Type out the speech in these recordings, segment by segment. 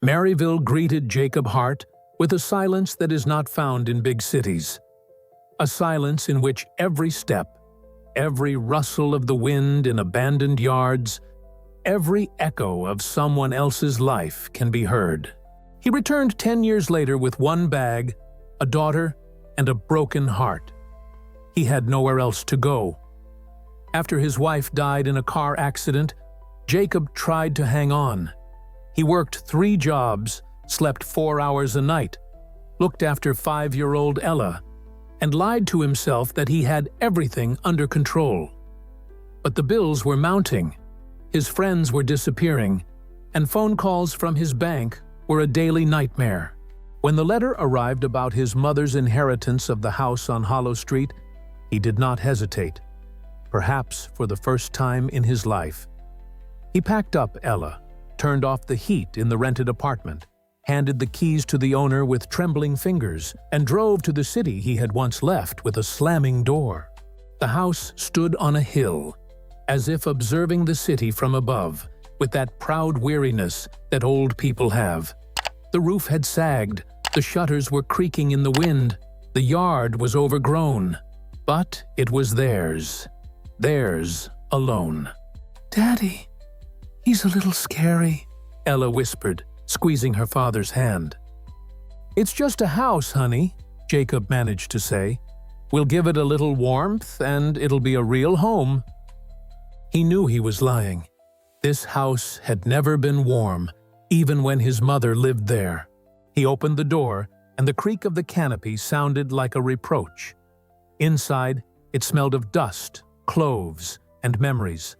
Maryville greeted Jacob Hart with a silence that is not found in big cities. A silence in which every step, every rustle of the wind in abandoned yards, every echo of someone else's life can be heard. He returned 10 years later with one bag, a daughter, and a broken heart. He had nowhere else to go. After his wife died in a car accident, Jacob tried to hang on. He worked 3 jobs, slept 4 hours a night, looked after 5-year-old Ella, and lied to himself that he had everything under control. But the bills were mounting, his friends were disappearing, and phone calls from his bank were a daily nightmare. When the letter arrived about his mother's inheritance of the house on Hollow Street, he did not hesitate, perhaps for the first time in his life. He packed up Ella, turned off the heat in the rented apartment, handed the keys to the owner with trembling fingers, and drove to the city he had once left with a slamming door. The house stood on a hill, as if observing the city from above, with that proud weariness that old people have. The roof had sagged, the shutters were creaking in the wind, the yard was overgrown. But it was theirs alone. "Daddy, he's a little scary," Ella whispered, squeezing her father's hand. "It's just a house, honey," Jacob managed to say. "We'll give it a little warmth and it'll be a real home." He knew he was lying. This house had never been warm, even when his mother lived there. He opened the door, and the creak of the canopy sounded like a reproach. Inside, it smelled of dust, cloves, and memories.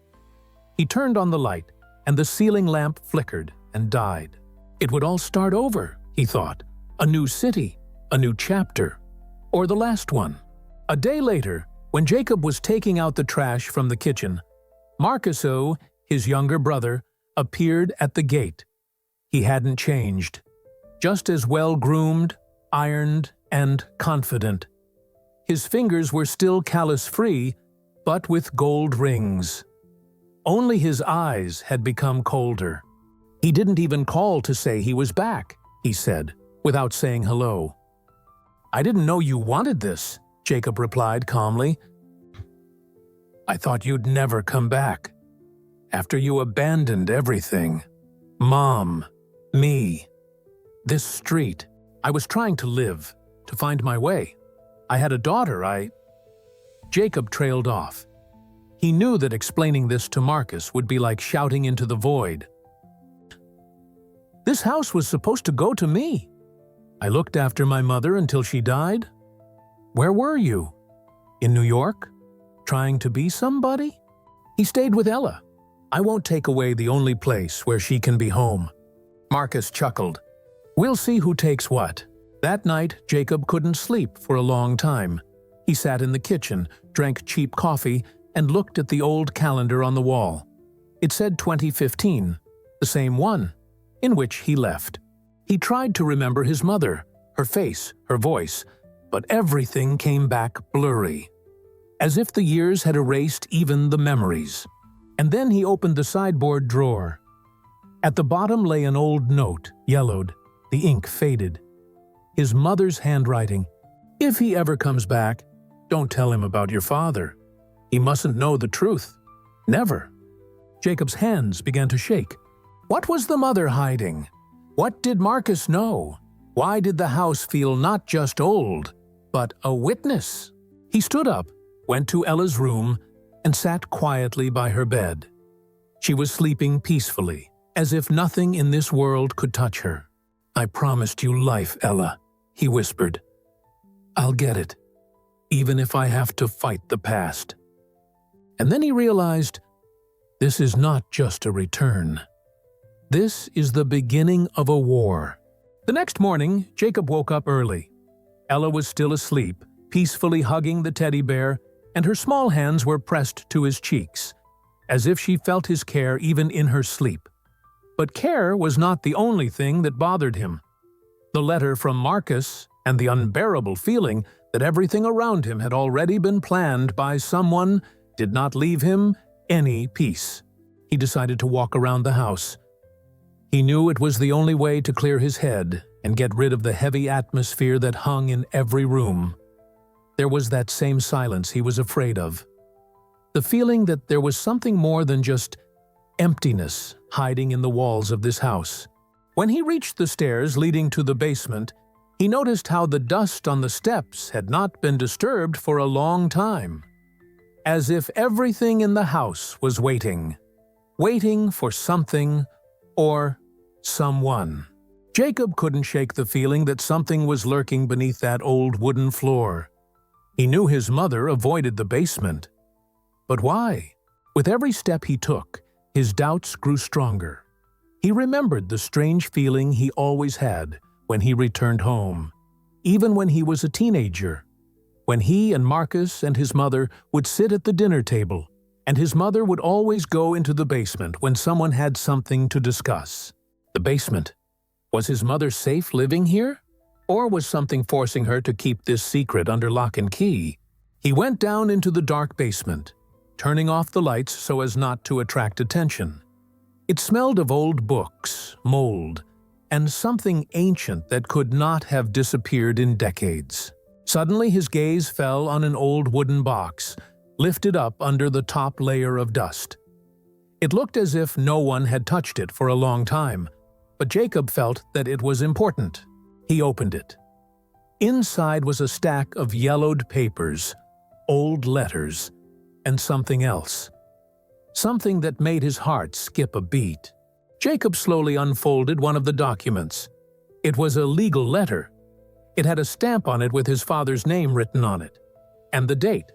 He turned on the light, and the ceiling lamp flickered and died. It would all start over, he thought. A new city, a new chapter, or the last one. A day later, when Jacob was taking out the trash from the kitchen, Marcus O., his younger brother, appeared at the gate. He hadn't changed. Just as well-groomed, ironed, and confident. His fingers were still callus-free, but with gold rings. Only his eyes had become colder. He didn't even call to say he was back, he said, without saying hello. "I didn't know you wanted this," Jacob replied calmly. "I thought you'd never come back. After you abandoned everything. Mom, me, this street. I was trying to live, to find my way. I had a daughter, Jacob trailed off. He knew that explaining this to Marcus would be like shouting into the void. "This house was supposed to go to me. I looked after my mother until she died. Where were you? In New York? Trying to be somebody?" He stayed with Ella. "I won't take away the only place where she can be home." Marcus chuckled. "We'll see who takes what." That night, Jacob couldn't sleep for a long time. He sat in the kitchen, drank cheap coffee, and looked at the old calendar on the wall. It said 2015, the same one, in which he left. He tried to remember his mother, her face, her voice, but everything came back blurry, as if the years had erased even the memories. And then he opened the sideboard drawer. At the bottom lay an old note, yellowed, the ink faded. His mother's handwriting. "If he ever comes back, don't tell him about your father. He mustn't know the truth. Never." Jacob's hands began to shake. What was the mother hiding? What did Marcus know? Why did the house feel not just old, but a witness? He stood up, went to Ella's room, and sat quietly by her bed. She was sleeping peacefully, as if nothing in this world could touch her. "I promised you life, Ella," he whispered. "I'll get it, even if I have to fight the past." And then he realized, this is not just a return. This is the beginning of a war. The next morning, Jacob woke up early. Ella was still asleep, peacefully hugging the teddy bear, and her small hands were pressed to his cheeks, as if she felt his care even in her sleep. But care was not the only thing that bothered him. The letter from Marcus and the unbearable feeling that everything around him had already been planned by someone did not leave him any peace. He decided to walk around the house. He knew it was the only way to clear his head and get rid of the heavy atmosphere that hung in every room. There was that same silence he was afraid of. The feeling that there was something more than just emptiness hiding in the walls of this house. When he reached the stairs leading to the basement, he noticed how the dust on the steps had not been disturbed for a long time. As if everything in the house was waiting for something or someone. Jacob couldn't shake the feeling that something was lurking beneath that old wooden floor. He knew his mother avoided the basement. But why? With every step he took, his doubts grew stronger. He remembered the strange feeling he always had when he returned home, even when he was a teenager, when he and Marcus and his mother would sit at the dinner table, and his mother would always go into the basement when someone had something to discuss. The basement. Was his mother safe living here? Or was something forcing her to keep this secret under lock and key? He went down into the dark basement, turning off the lights so as not to attract attention. It smelled of old books, mold, and something ancient that could not have disappeared in decades. Suddenly his gaze fell on an old wooden box, lifted up under the top layer of dust. It looked as if no one had touched it for a long time, but Jacob felt that it was important. He opened it. Inside was a stack of yellowed papers, old letters, and something else. Something that made his heart skip a beat. Jacob slowly unfolded one of the documents. It was a legal letter. It had a stamp on it with his father's name written on it, and the date,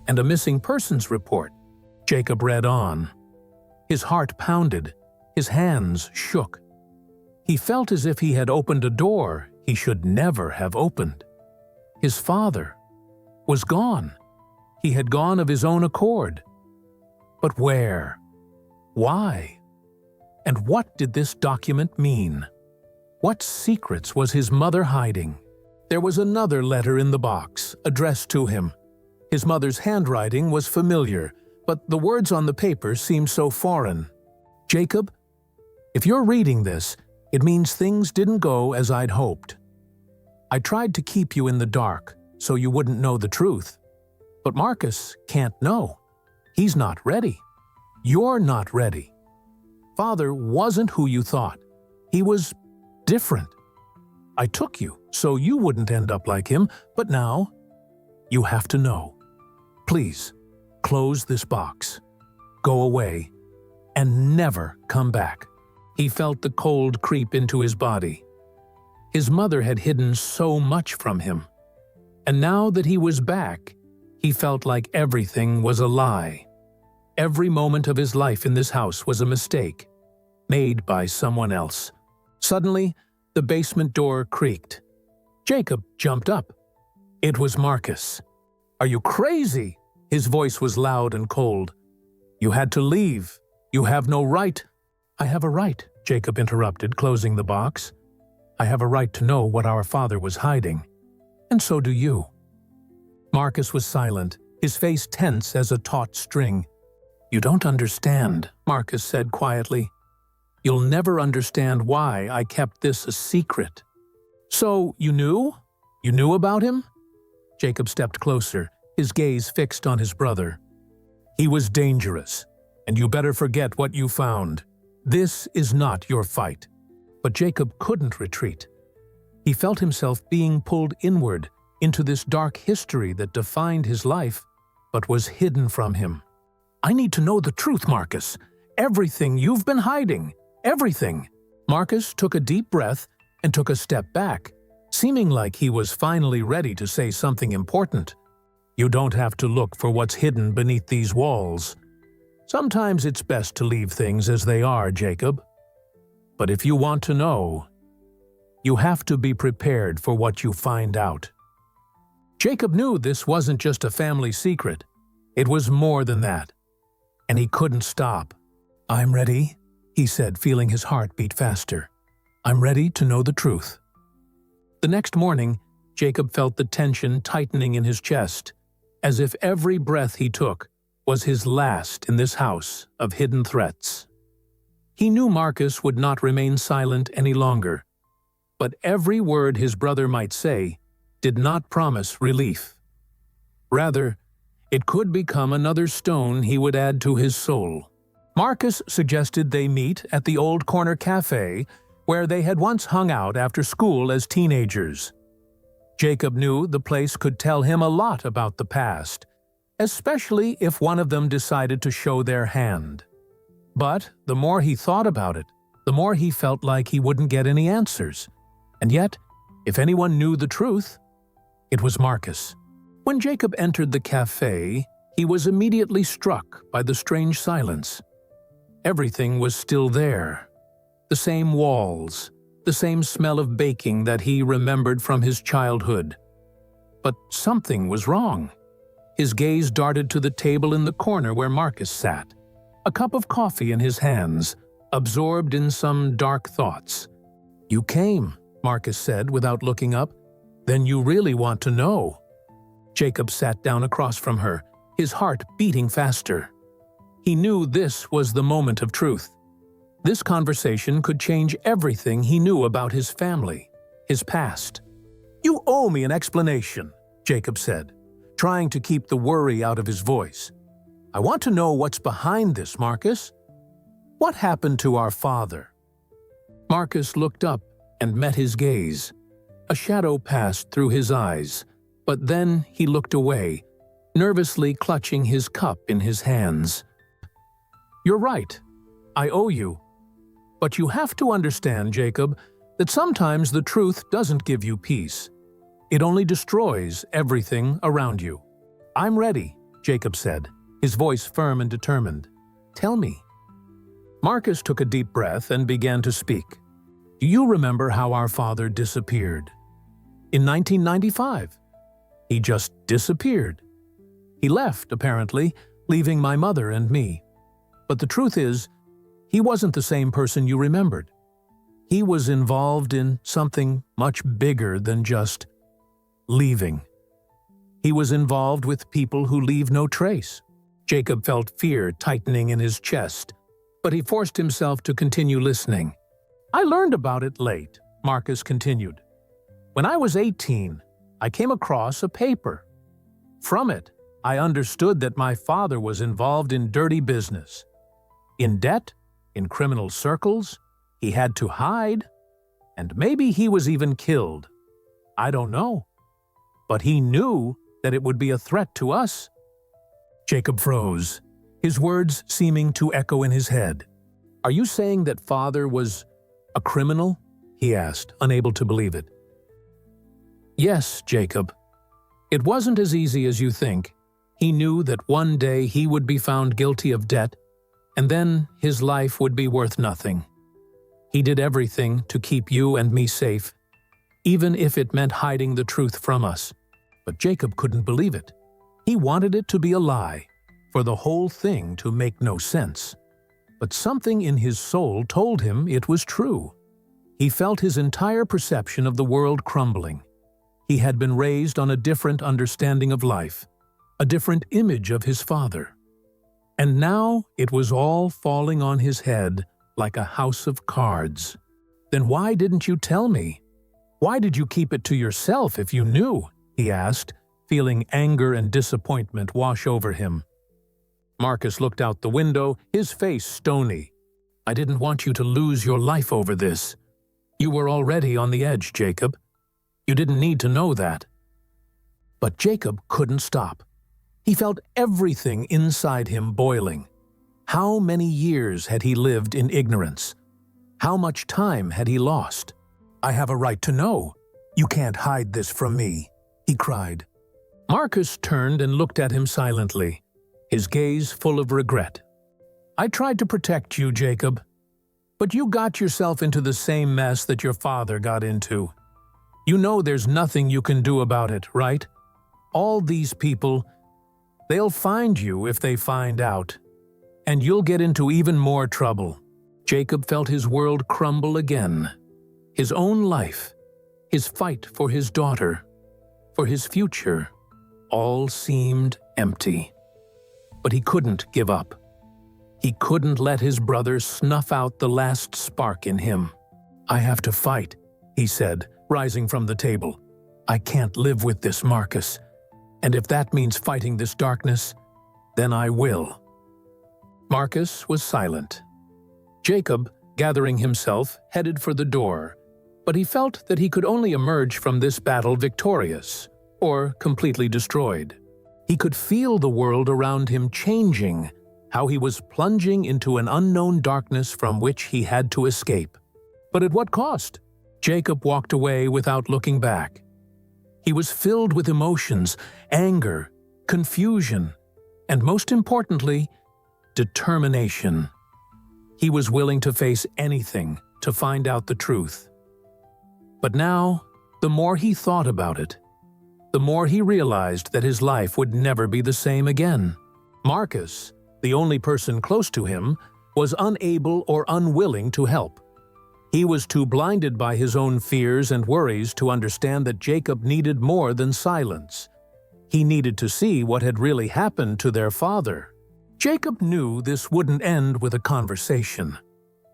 and a missing persons report. Jacob read on. His heart pounded. His hands shook. He felt as if he had opened a door he should never have opened. His father was gone. He had gone of his own accord. But where? Why? And what did this document mean? What secrets was his mother hiding? There was another letter in the box, addressed to him. His mother's handwriting was familiar, but the words on the paper seemed so foreign. Jacob, if you're reading this, it means things didn't go as I'd hoped. I tried to keep you in the dark so you wouldn't know the truth. But Marcus can't know. He's not ready. You're not ready. Father wasn't who you thought. He was different. I took you so you wouldn't end up like him, but now you have to know. Please, close this box. Go away and never come back. He felt the cold creep into his body. His mother had hidden so much from him. And now that he was back, he felt like everything was a lie. Every moment of his life in this house was a mistake, made by someone else. Suddenly, the basement door creaked. Jacob jumped up. It was Marcus. Are you crazy? His voice was loud and cold. You had to leave. You have no right. I have a right, Jacob interrupted, closing the box. I have a right to know what our father was hiding. And so do you. Marcus was silent, his face tense as a taut string. You don't understand, Marcus said quietly. You'll never understand why I kept this a secret. So, you knew? You knew about him? Jacob stepped closer, his gaze fixed on his brother. He was dangerous, and you better forget what you found. This is not your fight. But Jacob couldn't retreat. He felt himself being pulled inward into this dark history that defined his life, but was hidden from him. I need to know the truth, Marcus. Everything you've been hiding. Everything. Marcus took a deep breath and took a step back, seeming like he was finally ready to say something important. You don't have to look for what's hidden beneath these walls. Sometimes it's best to leave things as they are, Jacob. But if you want to know, you have to be prepared for what you find out. Jacob knew this wasn't just a family secret. It was more than that. And he couldn't stop. I'm ready, he said, feeling his heart beat faster. I'm ready to know the truth. The next morning, Jacob felt the tension tightening in his chest, as if every breath he took was his last in this house of hidden threats. He knew Marcus would not remain silent any longer, but every word his brother might say did not promise relief. Rather, it could become another stone he would add to his soul. Marcus suggested they meet at the old corner cafe where they had once hung out after school as teenagers. Jacob knew the place could tell him a lot about the past, especially if one of them decided to show their hand. But the more he thought about it, the more he felt like he wouldn't get any answers. And yet, if anyone knew the truth, it was Marcus. When Jacob entered the cafe, he was immediately struck by the strange silence. Everything was still there. The same walls, the same smell of baking that he remembered from his childhood. But something was wrong. His gaze darted to the table in the corner where Marcus sat, a cup of coffee in his hands, absorbed in some dark thoughts. "You came," Marcus said without looking up. "Then you really want to know." Jacob sat down across from her, his heart beating faster. He knew this was the moment of truth. This conversation could change everything he knew about his family, his past. "You owe me an explanation," Jacob said, trying to keep the worry out of his voice. "I want to know what's behind this, Marcus. What happened to our father?" Marcus looked up and met his gaze. A shadow passed through his eyes, but then he looked away, nervously clutching his cup in his hands. "You're right. I owe you. But you have to understand, Jacob, that sometimes the truth doesn't give you peace. It only destroys everything around you." "I'm ready," Jacob said, his voice firm and determined. "Tell me." Marcus took a deep breath and began to speak. "Do you remember how our father disappeared? In 1995. He just disappeared. He left, apparently, leaving my mother and me. But the truth is, he wasn't the same person you remembered. He was involved in something much bigger than just leaving. He was involved with people who leave no trace." Jacob felt fear tightening in his chest, but he forced himself to continue listening. "I learned about it late," Marcus continued. "When I was 18, I came across a paper. From it, I understood that my father was involved in dirty business. In debt, in criminal circles, he had to hide, and maybe he was even killed. I don't know. But he knew that it would be a threat to us." Jacob froze, his words seeming to echo in his head. "Are you saying that father was a criminal?" he asked, unable to believe it. "Yes, Jacob. It wasn't as easy as you think. He knew that one day he would be found guilty of debt, and then his life would be worth nothing. He did everything to keep you and me safe, even if it meant hiding the truth from us." But Jacob couldn't believe it. He wanted it to be a lie, for the whole thing to make no sense. But something in his soul told him it was true. He felt his entire perception of the world crumbling. He had been raised on a different understanding of life, a different image of his father. And now it was all falling on his head like a house of cards. "Then why didn't you tell me? Why did you keep it to yourself if you knew?" he asked, feeling anger and disappointment wash over him. Marcus looked out the window, his face stony. "I didn't want you to lose your life over this. You were already on the edge, Jacob. You didn't need to know that." But Jacob couldn't stop. He felt everything inside him boiling. How many years had he lived in ignorance? How much time had he lost? "I have a right to know. You can't hide this from me," he cried. Marcus turned and looked at him silently, his gaze full of regret. "I tried to protect you, Jacob, but you got yourself into the same mess that your father got into. You know there's nothing you can do about it, right? All these people, they'll find you if they find out, and you'll get into even more trouble." Jacob felt his world crumble again. His own life, his fight for his daughter, for his future, all seemed empty. But he couldn't give up. He couldn't let his brother snuff out the last spark in him. "I have to fight," he said, rising from the table. "I can't live with this, Marcus. And if that means fighting this darkness, then I will." Marcus was silent. Jacob, gathering himself, headed for the door, but he felt that he could only emerge from this battle victorious, or completely destroyed. He could feel the world around him changing, how he was plunging into an unknown darkness from which he had to escape. But at what cost? Jacob walked away without looking back. He was filled with emotions, anger, confusion, and most importantly, determination. He was willing to face anything to find out the truth. But now, the more he thought about it, the more he realized that his life would never be the same again. Marcus, the only person close to him, was unable or unwilling to help. He was too blinded by his own fears and worries to understand that Jacob needed more than silence. He needed to see what had really happened to their father. Jacob knew this wouldn't end with a conversation.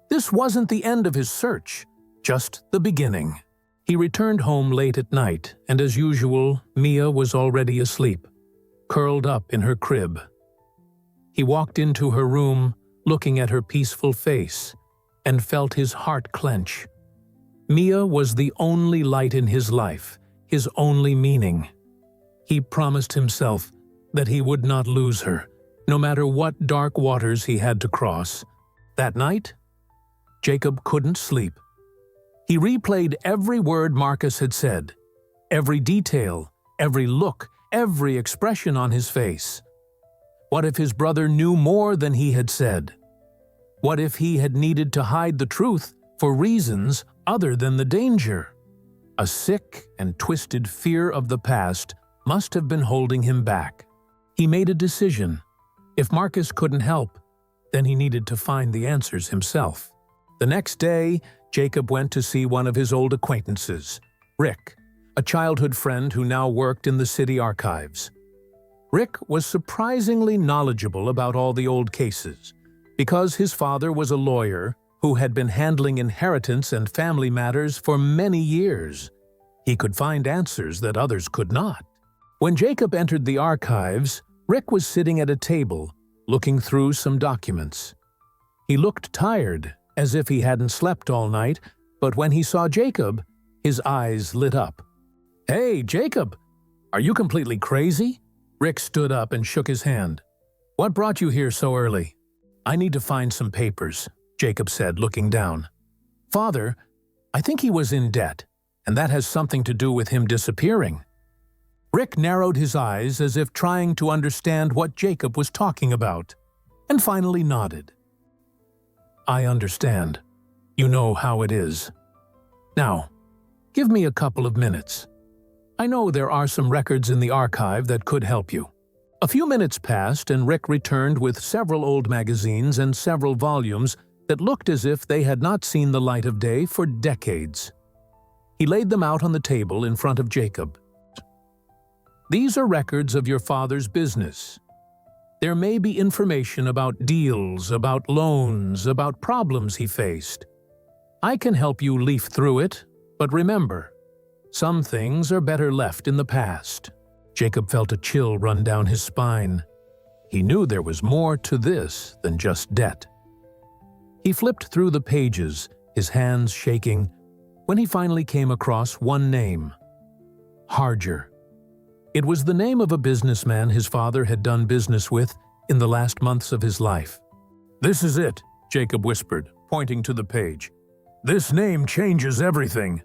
This wasn't the end of his search, just the beginning. He returned home late at night, and as usual, Mia was already asleep, curled up in her crib. He walked into her room, looking at her peaceful face, and felt his heart clench. Mia was the only light in his life, his only meaning. He promised himself that he would not lose her, no matter what dark waters he had to cross. That night, Jacob couldn't sleep. He replayed every word Marcus had said, every detail, every look, every expression on his face. What if his brother knew more than he had said? What if he had needed to hide the truth for reasons other than the danger? A sick and twisted fear of the past must have been holding him back. He made a decision. If Marcus couldn't help, then he needed to find the answers himself. The next day, Jacob went to see one of his old acquaintances, Rick, a childhood friend who now worked in the city archives. Rick was surprisingly knowledgeable about all the old cases, because his father was a lawyer who had been handling inheritance and family matters for many years. He could find answers that others could not. When Jacob entered the archives, Rick was sitting at a table, looking through some documents. He looked tired, as if he hadn't slept all night, but when he saw Jacob, his eyes lit up. "Hey, Jacob! Are you completely crazy?" Rick stood up and shook his hand. "What brought you here so early?" "I need to find some papers," Jacob said, looking down. "Father, I think he was in debt, and that has something to do with him disappearing." Rick narrowed his eyes as if trying to understand what Jacob was talking about, and finally nodded. "I understand. You know how it is. Now, give me a couple of minutes. I know there are some records in the archive that could help you." A few minutes passed, and Rick returned with several old magazines and several volumes that looked as if they had not seen the light of day for decades. He laid them out on the table in front of Jacob. "These are records of your father's business. There may be information about deals, about loans, about problems he faced. I can help you leaf through it, but remember, some things are better left in the past." Jacob felt a chill run down his spine. He knew there was more to this than just debt. He flipped through the pages, his hands shaking, when he finally came across one name: Harger. It was the name of a businessman his father had done business with in the last months of his life. "This is it," Jacob whispered, pointing to the page. "This name changes everything."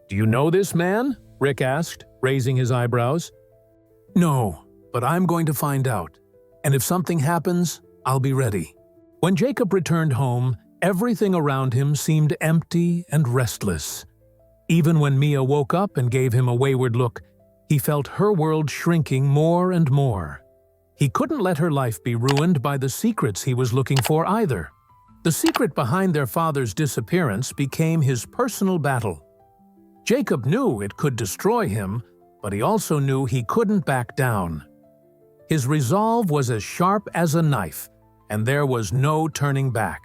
"Do you know this man?" Rick asked, raising his eyebrows. "No, but I'm going to find out, and if something happens, I'll be ready." When Jacob returned home, everything around him seemed empty and restless. Even when Mia woke up and gave him a wayward look, he felt her world shrinking more and more. He couldn't let her life be ruined by the secrets he was looking for either. The secret behind their father's disappearance became his personal battle. Jacob knew it could destroy him, but he also knew he couldn't back down. His resolve was as sharp as a knife, and there was no turning back.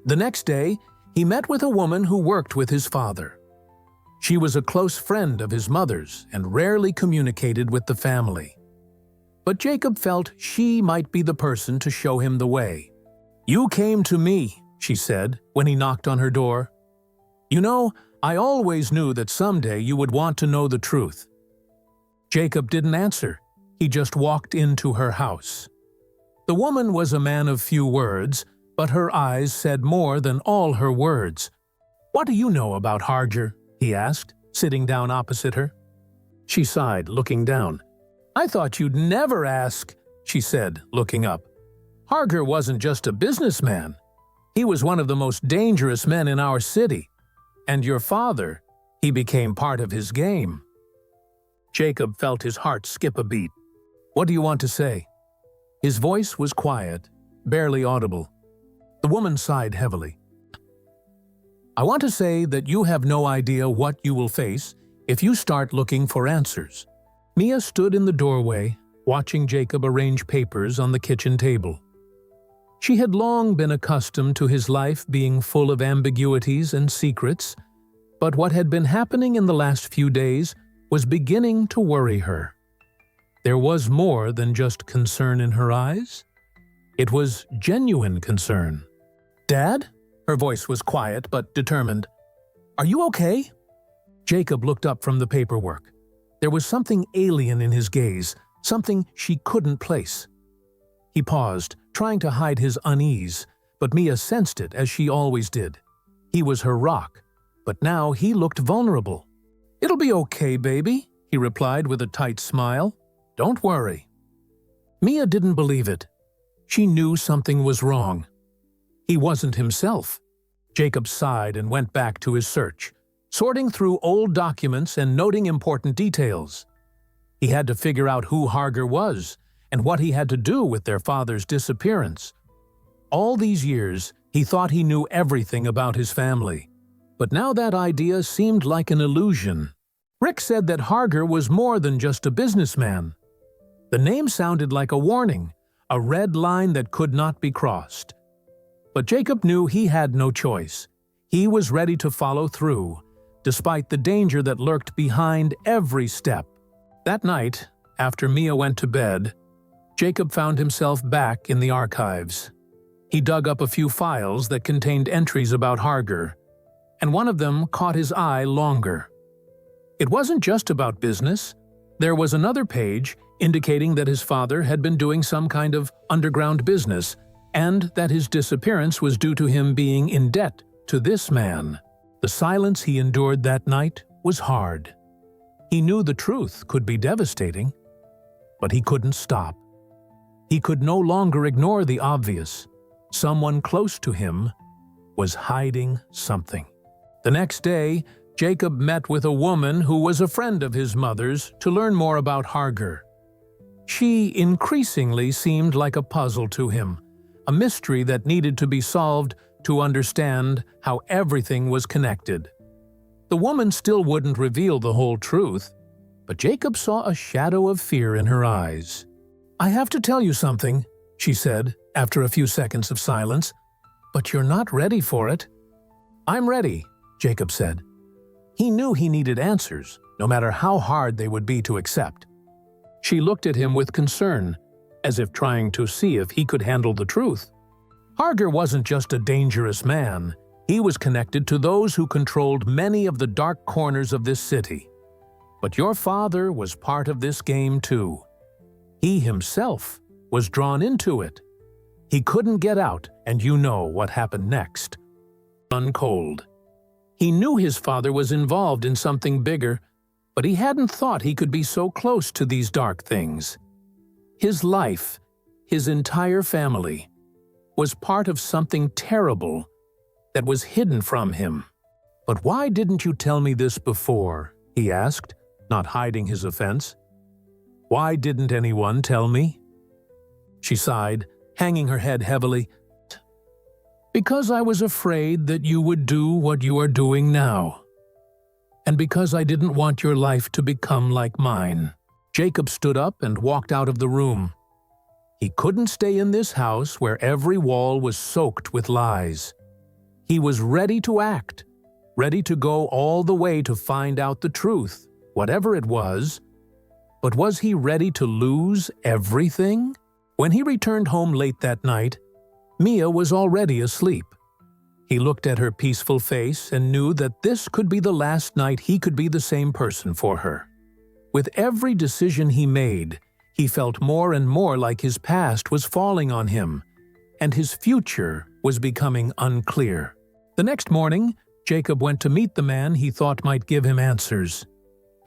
The next day, he met with a woman who worked with his father. She was a close friend of his mother's and rarely communicated with the family. But Jacob felt she might be the person to show him the way. "You came to me," she said when he knocked on her door. "You know, I always knew that someday you would want to know the truth." Jacob didn't answer. He just walked into her house. The woman was a man of few words, but her eyes said more than all her words. "What do you know about Harger?" he asked, sitting down opposite her. She sighed, looking down. "I thought you'd never ask," she said, looking up. "Harger wasn't just a businessman. He was one of the most dangerous men in our city. And your father, he became part of his game." Jacob felt his heart skip a beat. "What do you want to say?" His voice was quiet, barely audible. The woman sighed heavily. "I want to say that you have no idea what you will face if you start looking for answers." Mia stood in the doorway, watching Jacob arrange papers on the kitchen table. She had long been accustomed to his life being full of ambiguities and secrets, but what had been happening in the last few days was beginning to worry her. There was more than just concern in her eyes. It was genuine concern. "Dad?" Her voice was quiet but determined. "Are you okay?" Jacob looked up from the paperwork. There was something alien in his gaze, something she couldn't place. He paused, trying to hide his unease, but Mia sensed it as she always did. He was her rock, but now he looked vulnerable. "It'll be okay, baby," he replied with a tight smile. "Don't worry." Mia didn't believe it. She knew something was wrong. He wasn't himself. Jacob sighed and went back to his search, sorting through old documents and noting important details. He had to figure out who Harger was and what he had to do with their father's disappearance. All these years, he thought he knew everything about his family, but now that idea seemed like an illusion. Rick said that Harger was more than just a businessman. The name sounded like a warning, a red line that could not be crossed. But Jacob knew he had no choice. He was ready to follow through, despite the danger that lurked behind every step. That night, after Mia went to bed, Jacob found himself back in the archives. He dug up a few files that contained entries about Harger, and one of them caught his eye longer. It wasn't just about business. There was another page indicating that his father had been doing some kind of underground business and that his disappearance was due to him being in debt to this man. The silence he endured that night was hard. He knew the truth could be devastating, but he couldn't stop. He could no longer ignore the obvious. Someone close to him was hiding something. The next day, Jacob met with a woman who was a friend of his mother's to learn more about Harger. She increasingly seemed like a puzzle to him, a mystery that needed to be solved to understand how everything was connected. The woman still wouldn't reveal the whole truth, but Jacob saw a shadow of fear in her eyes. "I have to tell you something," she said, after a few seconds of silence, "but you're not ready for it." "I'm ready," Jacob said. He knew he needed answers, no matter how hard they would be to accept. She looked at him with concern, as if trying to see if he could handle the truth. Harger wasn't just a dangerous man. He was connected to those who controlled many of the dark corners of this city. But your father was part of this game too. He himself was drawn into it. He couldn't get out, and you know what happened next. Cold. He knew his father was involved in something bigger, but he hadn't thought he could be so close to these dark things. His life, his entire family, was part of something terrible that was hidden from him. "But why didn't you tell me this before?" he asked, not hiding his offense. "Why didn't anyone tell me?" She sighed, hanging her head heavily. "Because I was afraid that you would do what you are doing now. And because I didn't want your life to become like mine." Jacob stood up and walked out of the room. He couldn't stay in this house where every wall was soaked with lies. He was ready to act, ready to go all the way to find out the truth, whatever it was. But was he ready to lose everything? When he returned home late that night, Mia was already asleep. He looked at her peaceful face and knew that this could be the last night he could be the same person for her. With every decision he made, he felt more and more like his past was falling on him, and his future was becoming unclear. The next morning, Jacob went to meet the man he thought might give him answers.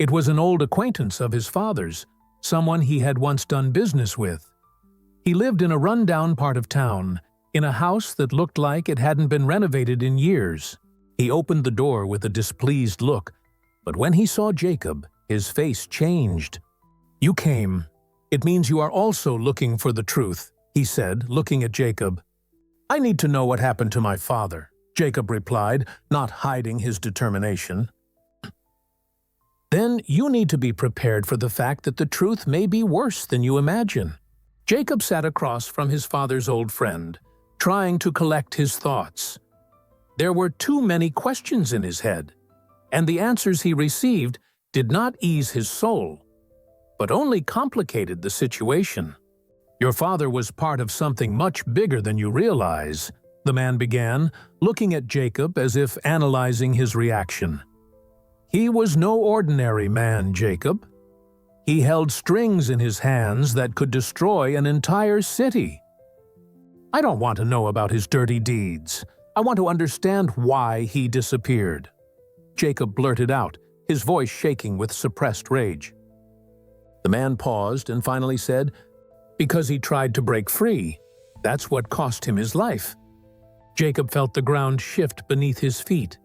It was an old acquaintance of his father's, someone he had once done business with. He lived in a run-down part of town, in a house that looked like it hadn't been renovated in years. He opened the door with a displeased look, but when he saw Jacob, his face changed. "You came. It means you are also looking for the truth," he said, looking at Jacob. "I need to know what happened to my father," Jacob replied, not hiding his determination. "Then you need to be prepared for the fact that the truth may be worse than you imagine." Jacob sat across from his father's old friend, trying to collect his thoughts. There were too many questions in his head, and the answers he received did not ease his soul, but only complicated the situation. "Your father was part of something much bigger than you realize," the man began, looking at Jacob as if analyzing his reaction. "He was no ordinary man, Jacob. He held strings in his hands that could destroy an entire city. I don't want to know about his dirty deeds. I want to understand why he disappeared," Jacob blurted out, his voice shaking with suppressed rage. The man paused and finally said, "Because he tried to break free. That's what cost him his life." Jacob felt the ground shift beneath his feet.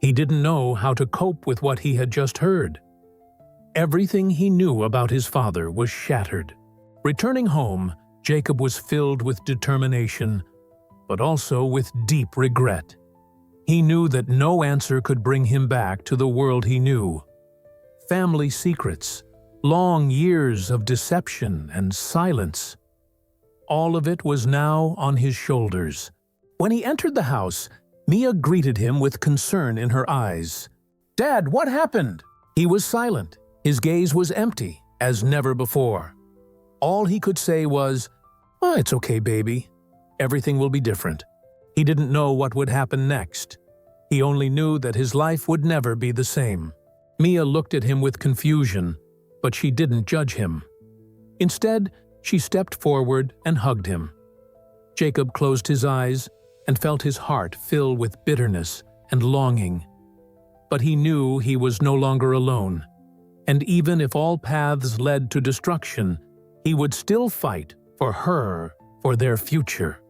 He didn't know how to cope with what he had just heard. Everything he knew about his father was shattered. Returning home, Jacob was filled with determination, but also with deep regret. He knew that no answer could bring him back to the world he knew. Family secrets, long years of deception and silence. All of it was now on his shoulders. When he entered the house, Mia greeted him with concern in her eyes. "Dad, what happened?" He was silent. His gaze was empty, as never before. All he could say was, "Oh, it's okay, baby. Everything will be different." He didn't know what would happen next. He only knew that his life would never be the same. Mia looked at him with confusion, but she didn't judge him. Instead, she stepped forward and hugged him. Jacob closed his eyes and felt his heart fill with bitterness and longing. But he knew he was no longer alone, and even if all paths led to destruction, he would still fight for her, for their future.